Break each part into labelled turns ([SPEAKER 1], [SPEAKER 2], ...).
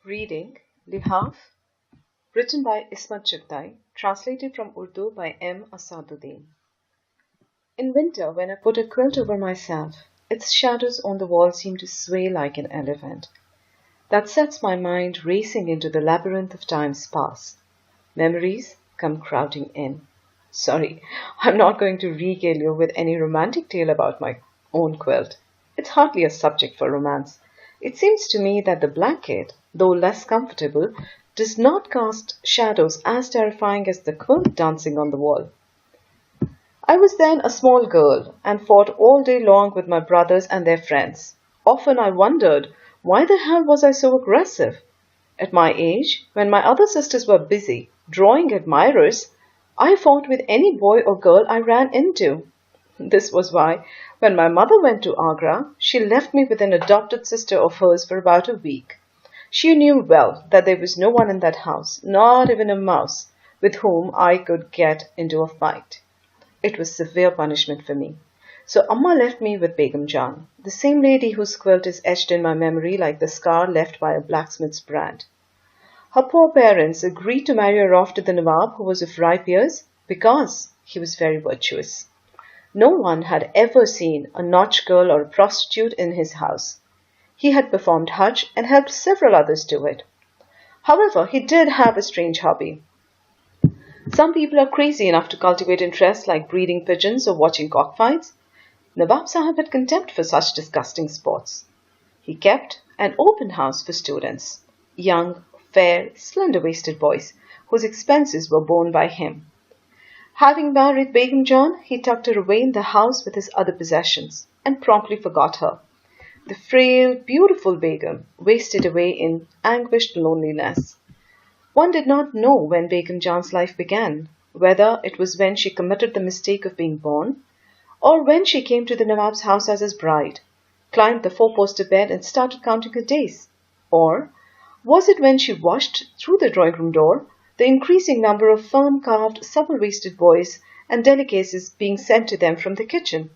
[SPEAKER 1] Reading Lihaaf, written by Ismat Chugtai, translated from Urdu by M. Asaduddin. In winter, when I put a quilt over myself, its shadows on the wall seem to sway like an elephant. That sets my mind racing into the labyrinth of times past. Memories come crowding in. Sorry, I'm not going to regale you with any romantic tale about my own quilt. It's hardly a subject for romance. It seems to me that the blanket, though less comfortable, does not cast shadows as terrifying as the quilt dancing on the wall. I was then a small girl and fought all day long with my brothers and their friends. Often I wondered, why the hell was I so aggressive? At my age, when my other sisters were busy drawing admirers, I fought with any boy or girl I ran into. This was why, when my mother went to Agra, she left me with an adopted sister of hers for about a week. She knew well that there was no one in that house, not even a mouse, with whom I could get into a fight. It was severe punishment for me. So Amma left me with Begum Jan, the same lady whose quilt is etched in my memory like the scar left by a blacksmith's brand. Her poor parents agreed to marry her off to the Nawab, who was of ripe years, because he was very virtuous. No one had ever seen a nautch girl or a prostitute in his house. He had performed Hajj and helped several others do it. However, he did have a strange hobby. Some people are crazy enough to cultivate interests like breeding pigeons or watching cockfights. Nawab Sahib had contempt for such disgusting sports. He kept an open house for students, young, fair, slender-waisted boys whose expenses were borne by him. Having married Begum Jan, he tucked her away in the house with his other possessions and promptly forgot her. The frail, beautiful Begum wasted away in anguished loneliness. One did not know when Begum Jan's life began, whether it was when she committed the mistake of being born, or when she came to the Nawab's house as his bride, climbed the four-poster bed and started counting her days, or was it when she watched through the drawing-room door the increasing number of firm-carved, supple-waisted boys and delicacies being sent to them from the kitchen?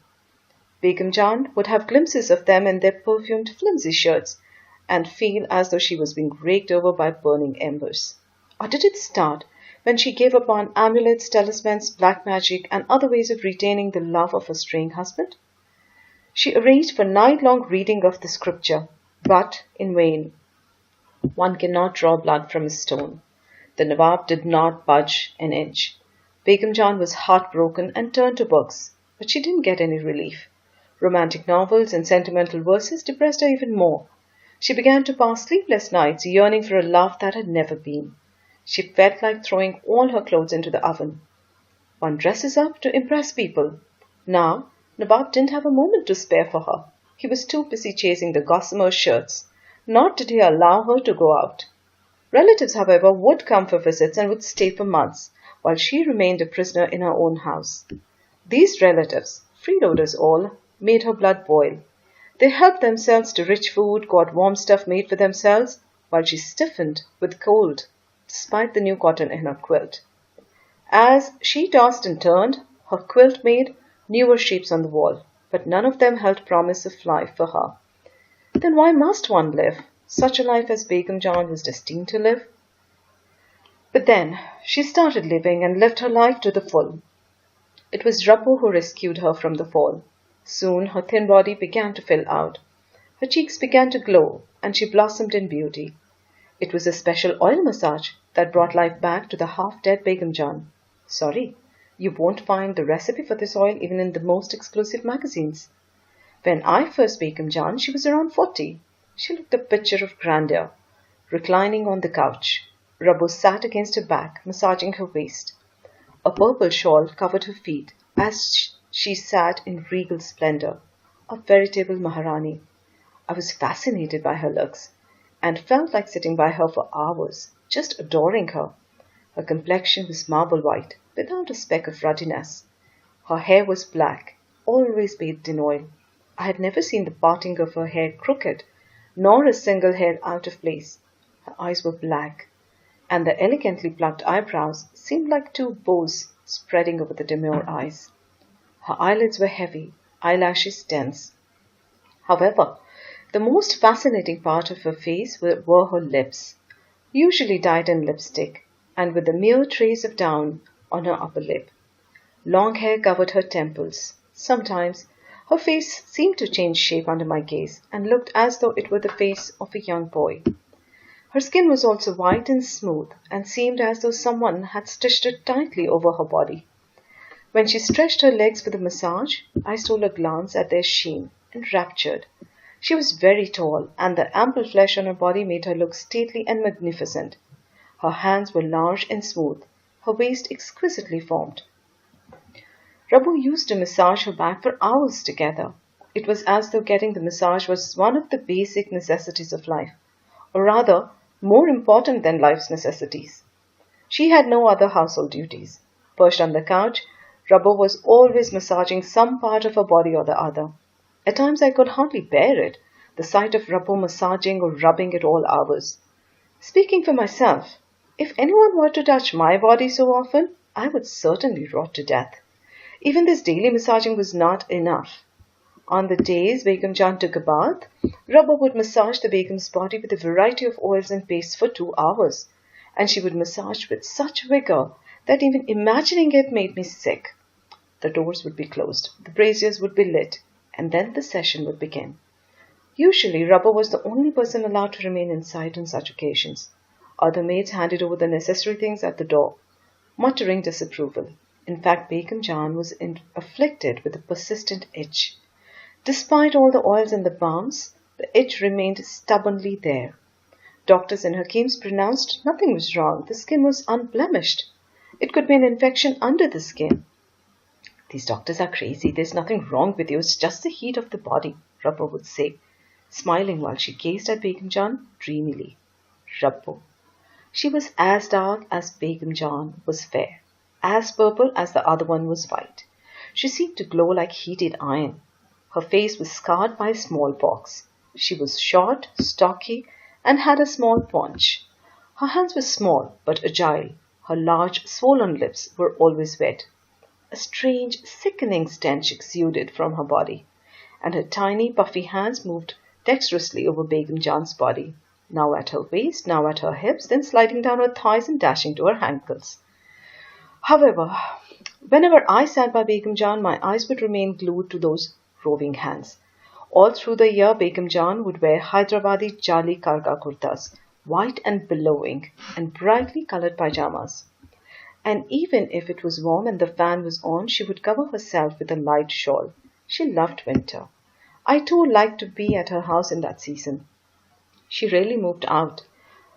[SPEAKER 1] Begum Jan would have glimpses of them in their perfumed, flimsy shirts and feel as though she was being raked over by burning embers. Or did it start when she gave up on amulets, talismans, black magic, and other ways of retaining the love of a straying husband? She arranged for night-long reading of the scripture, but in vain. One cannot draw blood from a stone. The Nawab did not budge an inch. Begum Jan was heartbroken and turned to books, but she didn't get any relief. Romantic novels and sentimental verses depressed her even more. She began to pass sleepless nights yearning for a love that had never been. She felt like throwing all her clothes into the oven. One dresses up to impress people. Now, Nawab didn't have a moment to spare for her. He was too busy chasing the gossamer shirts. Nor did he allow her to go out. Relatives, however, would come for visits and would stay for months, while she remained a prisoner in her own house. These relatives, freeloaders all, made her blood boil. They helped themselves to rich food, got warm stuff made for themselves, while she stiffened with cold, despite the new cotton in her quilt. As she tossed and turned, her quilt made newer shapes on the wall, but none of them held promise of life for her. Then why must one live? Such a life as Begum Jan was destined to live? But then she started living and lived her life to the full. It was Rabbu who rescued her from the fall. Soon her thin body began to fill out. Her cheeks began to glow, and she blossomed in beauty. It was a special oil massage that brought life back to the half-dead Begum Jan. Sorry, you won't find the recipe for this oil even in the most exclusive magazines. When I first Begum Jan, she was around 40. She looked a picture of grandeur. Reclining on the couch, Rabbu sat against her back, massaging her waist. A purple shawl covered her feet as she sat in regal splendor, a veritable Maharani. I was fascinated by her looks and felt like sitting by her for hours, just adoring her. Her complexion was marble white, without a speck of ruddiness. Her hair was black, always bathed in oil. I had never seen the parting of her hair crooked, nor a single hair out of place. Her eyes were black, and the elegantly plucked eyebrows seemed like two bows spreading over the demure eyes. Her eyelids were heavy, eyelashes dense. However, The most fascinating part of her face were her lips, usually dyed in lipstick, and with a mere trace of down on her upper lip. Long hair covered her temples. Sometimes her face seemed to change shape under my gaze and looked as though it were the face of a young boy. Her skin was also white and smooth and seemed as though someone had stitched it tightly over her body. When she stretched her legs for the massage, I stole a glance at their sheen, enraptured. She was very tall, and the ample flesh on her body made her look stately and magnificent. Her hands were large and smooth, her waist exquisitely formed. Rabbu used to massage her back for hours together. It was as though getting the massage was one of the basic necessities of life, or rather, more important than life's necessities. She had no other household duties. Perched on the couch, Rabbu was always massaging some part of her body or the other. At times I could hardly bear it, the sight of Rabbu massaging or rubbing at all hours. Speaking for myself, if anyone were to touch my body so often, I would certainly rot to death. Even this daily massaging was not enough. On the days Begum Jahan took a bath, Rabbu would massage the Begum's body with a variety of oils and pastes for 2 hours, and she would massage with such vigor that even imagining it made me sick. The doors would be closed, the braziers would be lit, and then the session would begin. Usually, Rabbu was the only person allowed to remain inside on such occasions. Other maids handed over the necessary things at the door, muttering disapproval. In fact, Begum Jahan was afflicted with a persistent itch. Despite all the oils and the balms, the itch remained stubbornly there. Doctors and hakims pronounced nothing was wrong. The skin was unblemished. It could be an infection under the skin. These doctors are crazy. There's nothing wrong with you. It's just the heat of the body, Rabbu would say, smiling while she gazed at Begum Jahan dreamily. Rabbu. She was as dark as Begum Jahan was fair, as purple as the other one was white. She seemed to glow like heated iron. Her face was scarred by smallpox. She was short, stocky, and had a small paunch. Her hands were small but agile. Her large, swollen lips were always wet. A strange, sickening stench exuded from her body, and her tiny, puffy hands moved dexterously over Begum Jahan's body, now at her waist, now at her hips, then sliding down her thighs and dashing to her ankles. However, whenever I sat by Begum Jahan, my eyes would remain glued to those roving hands. All through the year, Begum Jahan would wear Hyderabadi jali karga kurtas, white and billowing, and brightly colored pajamas. And even if it was warm and the fan was on, she would cover herself with a light shawl. She loved winter. I too liked to be at her house in that season. She rarely moved out.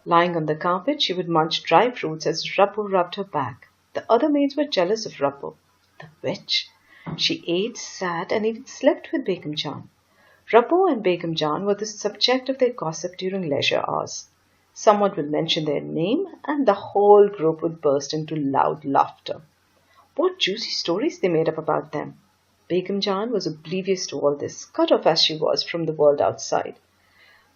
[SPEAKER 1] Lying on the carpet, she would munch dry fruits as Rabbu rubbed her back. The other maids were jealous of Rabbu. The witch! She ate, sat, and even slept with Begum Jahan. Rabbu and Begum Jahan were the subject of their gossip during leisure hours. Someone would mention their name, and the whole group would burst into loud laughter. What juicy stories they made up about them! Begum Jahan was oblivious to all this, cut off as she was from the world outside.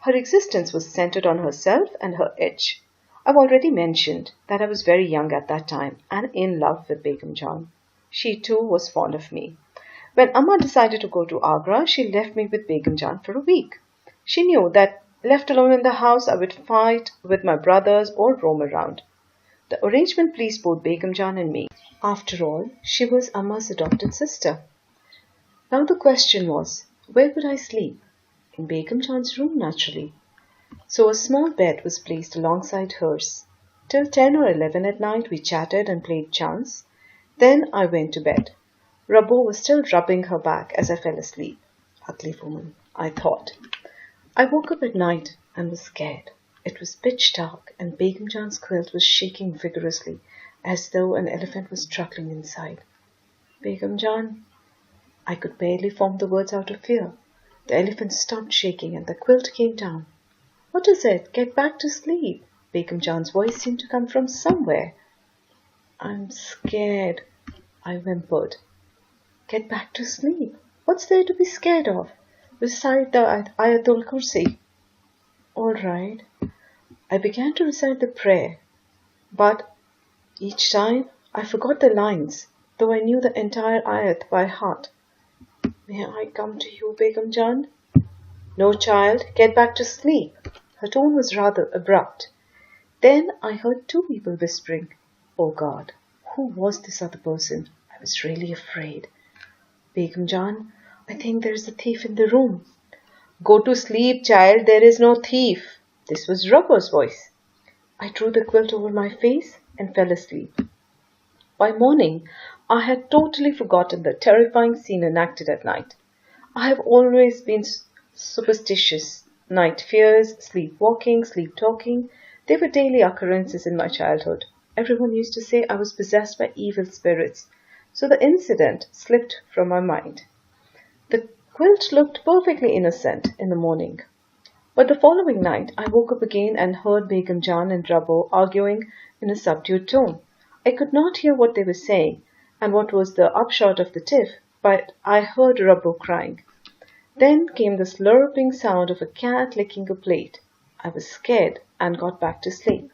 [SPEAKER 1] Her existence was centered on herself and her itch. I've already mentioned that I was very young at that time and in love with Begum Jahan. She too was fond of me. When Amma decided to go to Agra, she left me with Begum Jahan for a week. She knew that left alone in the house, I would fight with my brothers or roam around. The arrangement pleased both Begum Jahan and me. After all, she was Amma's adopted sister. Now the question was, where would I sleep? In Begum Jahan's room, naturally. So a small bed was placed alongside hers. Till 10 or 11 at night we chatted and played chance. Then I went to bed. Rabbu was still rubbing her back as I fell asleep. Ugly woman, I thought. I woke up at night and was scared. It was pitch dark and Begum Jahan's quilt was shaking vigorously as though an elephant was struggling inside. Begum Jahan. I could barely form the words out of fear. The elephant stopped shaking and the quilt came down. What is it? Get back to sleep. Begum Jahan's voice seemed to come from somewhere. I'm scared, I whimpered. Get back to sleep. What's there to be scared of? Recite the Ayatul Kursi. All right. I began to recite the prayer, but each time I forgot the lines, though I knew the entire ayat by heart. May I come to you, Begum Jahan? No, child, get back to sleep. Her tone was rather abrupt. Then I heard two people whispering. Oh God, who was this other person? I was really afraid. Begum Jahan, I think there is a thief in the room. Go to sleep, child, there is no thief. This was Rubber's voice. I drew the quilt over my face and fell asleep. By morning, I had totally forgotten the terrifying scene enacted at night. I have always been superstitious. Night fears, sleepwalking, sleep talking, they were daily occurrences in my childhood. Everyone used to say I was possessed by evil spirits, so the incident slipped from my mind. The quilt looked perfectly innocent in the morning. But the following night I woke up again and heard Begum Jahan and Rubbo arguing in a subdued tone. I could not hear what they were saying and what was the upshot of the tiff, but I heard Rubbo crying. Then came the slurping sound of a cat licking a plate. I was scared and got back to sleep.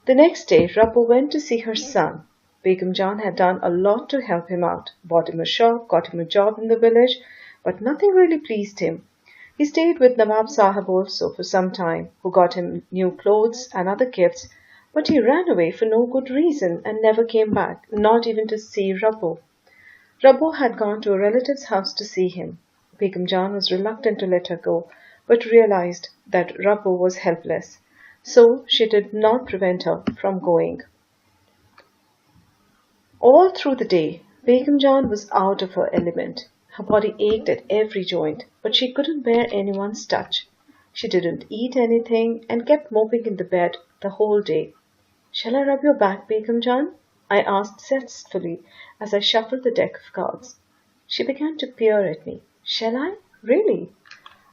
[SPEAKER 1] The next day Rubbo went to see her son. Begum Jahan had done a lot to help him out, bought him a shop, got him a job in the village, but nothing really pleased him. He stayed with Nawab Sahib also for some time, who got him new clothes and other gifts, but he ran away for no good reason and never came back, not even to see Rubbo. Rubbo had gone to a relative's house to see him. Begum Jahan was reluctant to let her go, but realized that Rubbo was helpless, so she did not prevent her from going. All through the day, Begum Jahan was out of her element. Her body ached at every joint, but she couldn't bear anyone's touch. She didn't eat anything and kept moping in the bed the whole day. Shall I rub your back, Begum Jahan? I asked zestfully as I shuffled the deck of cards. She began to peer at me. Shall I? Really?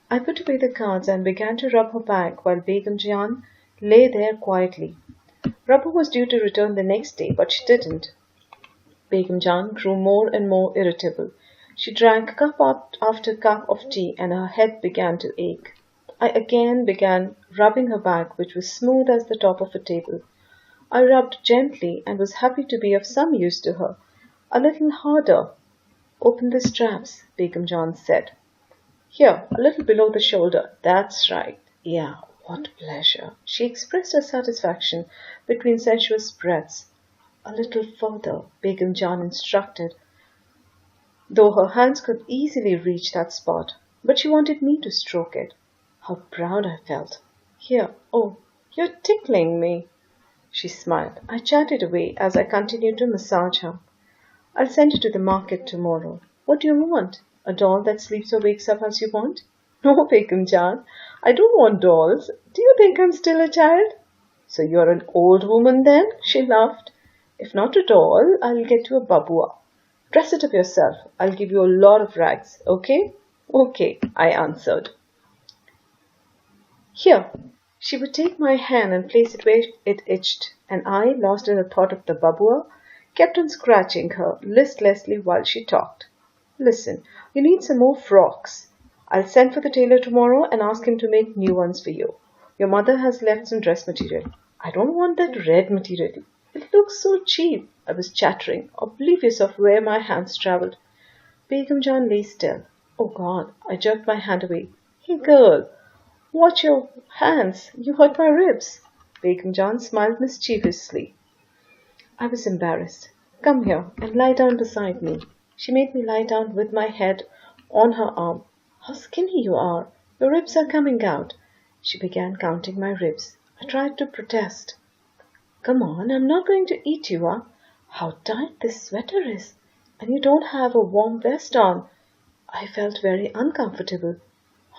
[SPEAKER 1] I put away the cards and began to rub her back while Begum Jahan lay there quietly. Rubbo was due to return the next day, but she didn't. Begum Jahan grew more and more irritable. She drank cup after cup of tea and her head began to ache. I again began rubbing her back, which was smooth as the top of a table. I rubbed gently and was happy to be of some use to her. A little harder. Open the straps, Begum Jahan said. Here, a little below the shoulder. That's right. Yeah, what pleasure. She expressed her satisfaction between sensuous breaths. A little further, Begum Jahan instructed, though her hands could easily reach that spot, but she wanted me to stroke it. How proud I felt. Here, oh, you're tickling me. She smiled. I chatted away as I continued to massage her. I'll send you to the market tomorrow. What do you want? A doll that sleeps or wakes up as you want? No, Begum Jahan, I don't want dolls. Do you think I'm still a child? So you're an old woman then? She laughed. If not a doll, I'll get you a babua. Dress it up yourself. I'll give you a lot of rags, okay? Okay, I answered. Here. She would take my hand and place it where it itched, and I, lost in the thought of the babua, kept on scratching her listlessly while she talked. Listen, you need some more frocks. I'll send for the tailor tomorrow and ask him to make new ones for you. Your mother has left some dress material. I don't want that red material. It looks so cheap. I was chattering, oblivious of where my hands travelled. Begum Jahan lay still. Oh God, I jerked my hand away. Hey girl, watch your hands. You hurt my ribs. Begum Jahan smiled mischievously. I was embarrassed. Come here and lie down beside me. She made me lie down with my head on her arm. How skinny you are. Your ribs are coming out. She began counting my ribs. I tried to protest. Come on, I'm not going to eat you up. How tight this sweater is. And you don't have a warm vest on. I felt very uncomfortable.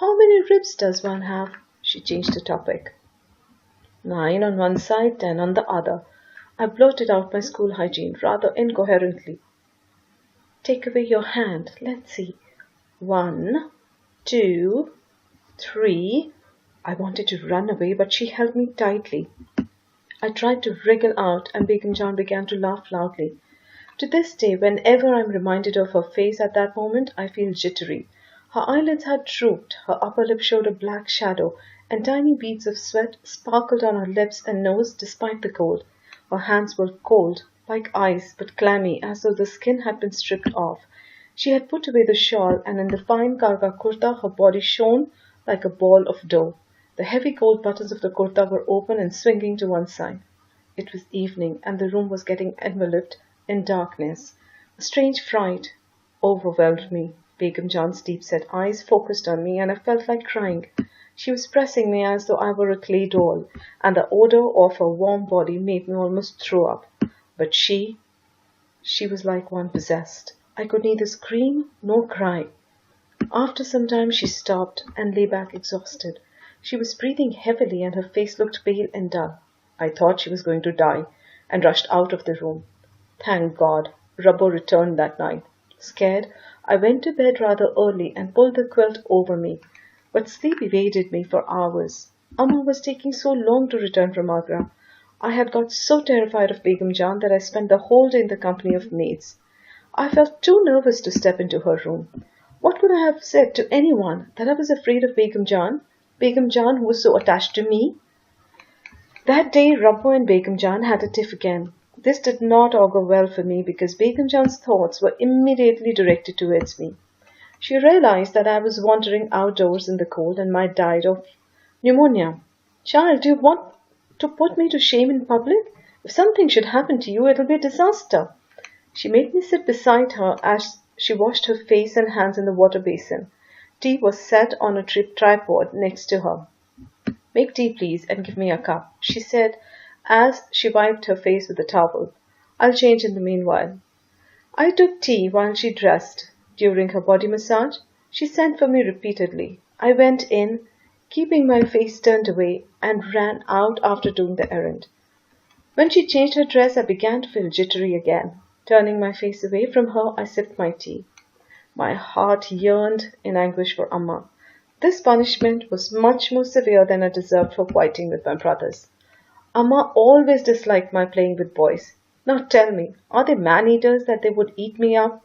[SPEAKER 1] How many ribs does one have? She changed the topic. 9 on one side, 10 on the other. I blurted out my school hygiene rather incoherently. Take away your hand. Let's see. 1, 2, 3. I wanted to run away, but she held me tightly. I tried to wriggle out, and Begum Jahan began to laugh loudly. To this day, whenever I'm reminded of her face at that moment, I feel jittery. Her eyelids had drooped, her upper lip showed a black shadow, and tiny beads of sweat sparkled on her lips and nose despite the cold. Her hands were cold, like ice, but clammy, as though the skin had been stripped off. She had put away the shawl, and in the fine karga kurta her body shone like a ball of dough. The heavy gold buttons of the kurta were open and swinging to one side. It was evening, and the room was getting enveloped in darkness. A strange fright overwhelmed me. Begum Jan's deep-set eyes focused on me, and I felt like crying. She was pressing me as though I were a clay doll, and the odor of her warm body made me almost throw up. But she was like one possessed. I could neither scream nor cry. After some time she stopped and lay back exhausted. She was breathing heavily and her face looked pale and dull. I thought she was going to die and rushed out of the room. Thank God, Rabbo returned that night. Scared, I went to bed rather early and pulled the quilt over me, but sleep evaded me for hours. Amma was taking so long to return from Agra. I had got so terrified of Begum Jan that I spent the whole day in the company of maids. I felt too nervous to step into her room. What could I have said to anyone that I was afraid of Begum Jan who was so attached to me? That day Rabbo and Begum Jan had a tiff again. This did not augur well for me because Begum Jan's thoughts were immediately directed towards me. She realized that I was wandering outdoors in the cold and might die of pneumonia. Child, do you want to put me to shame in public? If something should happen to you, it'll be a disaster. She made me sit beside her as she washed her face and hands in the water basin. Tea was set on a tripod next to her. Make tea, please, and give me a cup, she said as she wiped her face with a towel. I'll change in the meanwhile. I took tea while she dressed. During her body massage, she sent for me repeatedly. I went in, keeping my face turned away, and ran out after doing the errand. When she changed her dress, I began to feel jittery again. Turning my face away from her, I sipped my tea. My heart yearned in anguish for Amma. This punishment was much more severe than I deserved for fighting with my brothers. Amma always disliked my playing with boys. Now tell me, are they man-eaters that they would eat me up?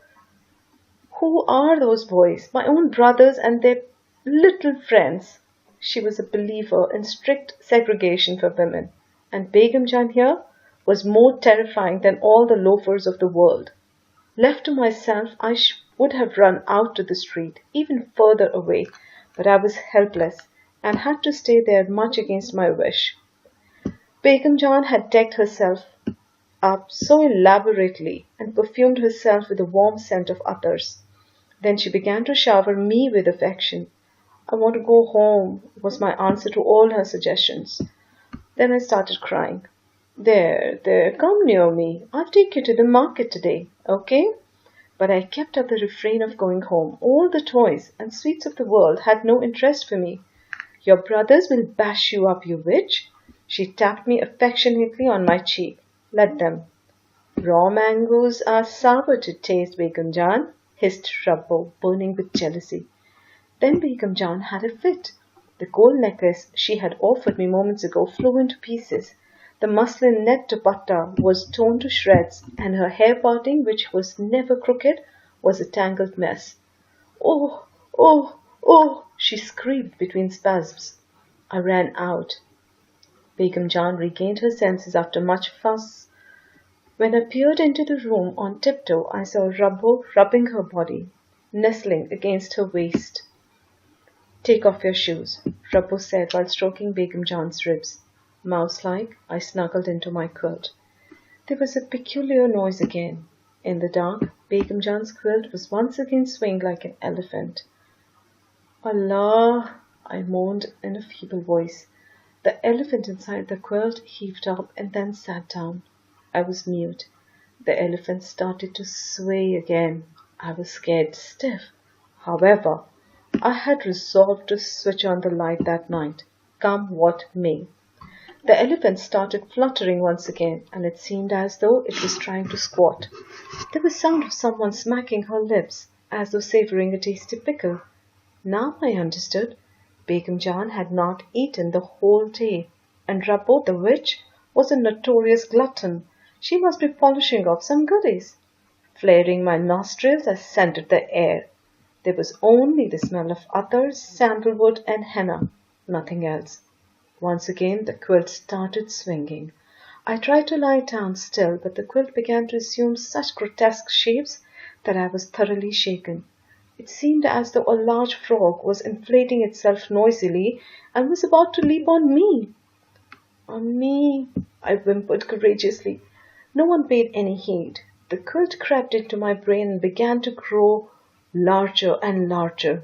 [SPEAKER 1] Who are those boys? My own brothers and their little friends. She was a believer in strict segregation for women, and Begum Jan here was more terrifying than all the loafers of the world. Left to myself, I would have run out to the street, even further away, but I was helpless and had to stay there much against my wish. Begum Jan had decked herself up so elaborately and perfumed herself with the warm scent of others. Then she began to shower me with affection. I want to go home, was my answer to all her suggestions. Then I started crying. There, come near me. I'll take you to the market today, okay? But I kept up the refrain of going home. All the toys and sweets of the world had no interest for me. Your brothers will bash you up, you witch. She tapped me affectionately on my cheek. Let them. Raw mangoes are sour to taste, Begum Jan, hissed Rabbo, burning with jealousy. Then Begum Jan had a fit. The gold necklace she had offered me moments ago flew into pieces. The muslin net dupatta was torn to shreds, and her hair parting, which was never crooked, was a tangled mess. Oh, oh, oh, she screamed between spasms. I ran out. Begum Jan regained her senses after much fuss. When I peered into the room on tiptoe, I saw Rabbo rubbing her body, nestling against her waist. Take off your shoes, Rabbo said while stroking Begum Jan's ribs. Mouse-like, I snuggled into my quilt. There was a peculiar noise again. In the dark, Begum Jan's quilt was once again swaying like an elephant. Allah, I moaned in a feeble voice. The elephant inside the quilt heaved up and then sat down. I was mute. The elephant started to sway again. I was scared stiff. However, I had resolved to switch on the light that night, come what may. The elephant started fluttering once again, and it seemed as though it was trying to squat. There was sound of someone smacking her lips, as though savouring a tasty pickle. Now I understood. Begum Jan had not eaten the whole day, and Rabbo the witch was a notorious glutton. She must be polishing off some goodies. Flaring my nostrils, I scented the air. There was only the smell of attar, sandalwood, and henna, nothing else. Once again the quilt started swinging. I tried to lie down still, but the quilt began to assume such grotesque shapes that I was thoroughly shaken. It seemed as though a large frog was inflating itself noisily and was about to leap on me. On me, I whimpered courageously. No one paid any heed. The quilt crept into my brain and began to grow larger and larger.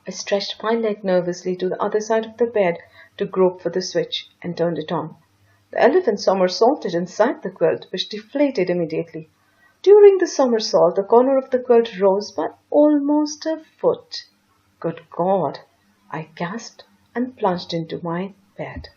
[SPEAKER 1] I stretched my leg nervously to the other side of the bed to grope for the switch and turned it on. The elephant somersaulted inside the quilt, which deflated immediately. During the somersault, the corner of the quilt rose by almost a foot. Good God! I gasped and plunged into my bed.